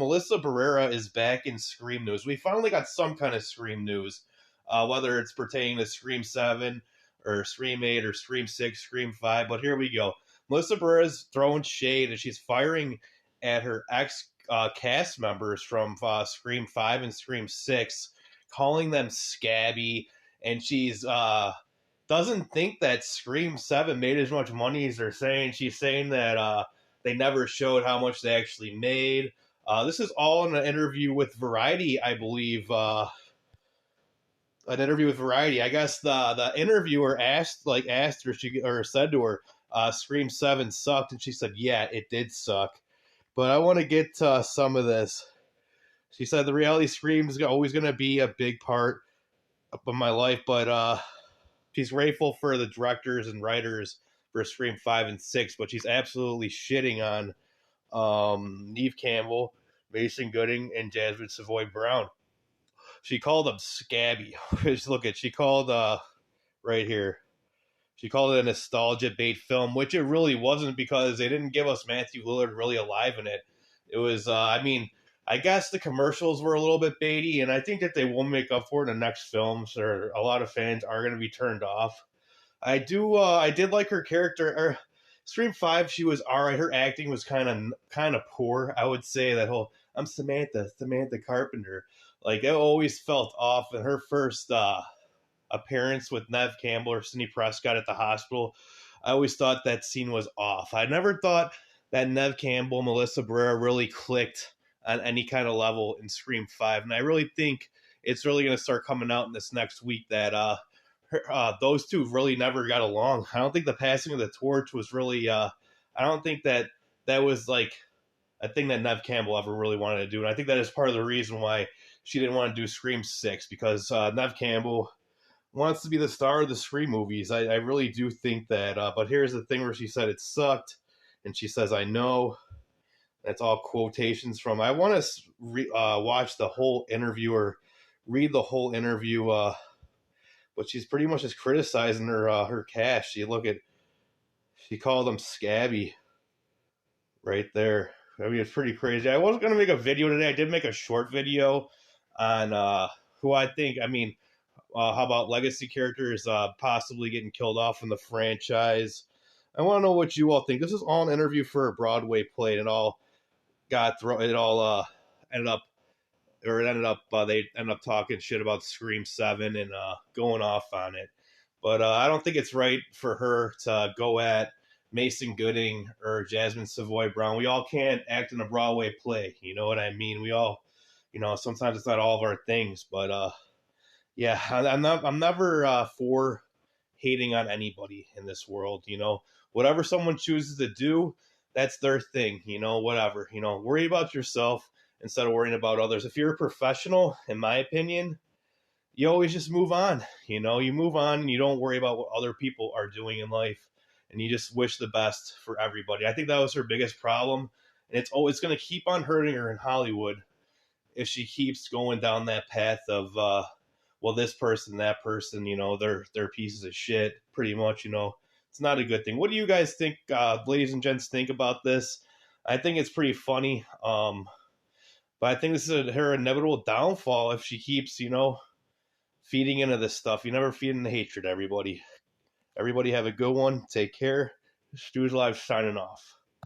Melissa Barrera is back in Scream news. We finally got some kind of Scream news, whether it's pertaining to Scream 7 or Scream 8 or Scream 6, Scream 5. But here we go. Melissa Barrera is throwing shade and she's firing at her ex cast members from Scream 5 and Scream 6, calling them scabby. And she's doesn't think that Scream 7 made as much money as they're saying. She's saying that they never showed how much they actually made. This is all in an interview with Variety, I believe. An interview with Variety. I guess the interviewer asked her, or said to her, Scream 7 sucked, and she said, yeah, it did suck. But I want to get to some of this. She said the reality Scream is always going to be a big part of my life, but she's grateful for the directors and writers for Scream 5 and 6, but she's absolutely shitting on Neve Campbell, Mason Gooding, and Jasmine Savoy Brown. She called them scabby. She called right here. She called it a nostalgia bait film, which it really wasn't because they didn't give us Matthew Lillard really alive in it. It was, I guess the commercials were a little bit baity, and I think that they will make up for it in the next films, or a lot of fans are going to be turned off. I did like her character. Scream 5, she was all right. Her acting was kind of poor. I would say that whole I'm Samantha Carpenter. Like, it always felt off. In her first appearance with Neve Campbell or Sidney Prescott at the hospital, I always thought that scene was off. I never thought that Neve Campbell, Melissa Barrera really clicked on any kind of level in Scream 5. And I really think it's really going to start coming out in this next week that those two really never got along. I don't think the passing of the torch was really, I don't think that was like a thing that Neve Campbell ever really wanted to do. And I think that is part of the reason why she didn't want to do Scream 6, because Neve Campbell wants to be the star of the Scream movies. I really do think that. But here's the thing where she said it sucked, and she says, I know. That's all quotations from. I want to watch the whole interview or read the whole interview, but she's pretty much just criticizing her cast. She called them scabby right there. I mean, it's pretty crazy. I wasn't going to make a video today. I did make a short video on who I think, how about legacy characters possibly getting killed off in the franchise. I want to know what you all think. This is all an interview for a Broadway play, and they ended up talking shit about Scream 7 and going off on it. But I don't think it's right for her to go at Mason Gooding or Jasmine Savoy Brown. We all can't act in a Broadway play. You know what I mean? We all, sometimes it's not all of our things. But yeah, I'm never for hating on anybody in this world. Whatever someone chooses to do, that's their thing. Whatever. Worry about yourself instead of worrying about others. If you're a professional, in my opinion, you always just move on. You move on and you don't worry about what other people are doing in life. And you just wish the best for everybody. I think that was her biggest problem. And it's going to keep on hurting her in Hollywood if she keeps going down that path of, this person, that person, they're pieces of shit, pretty much, It's not a good thing. What do you guys think, ladies and gents, think about this? I think it's pretty funny. But I think this is her inevitable downfall if she keeps, feeding into this stuff. You never feed into hatred, everybody. Everybody have a good one. Take care. Stu's Live signing off.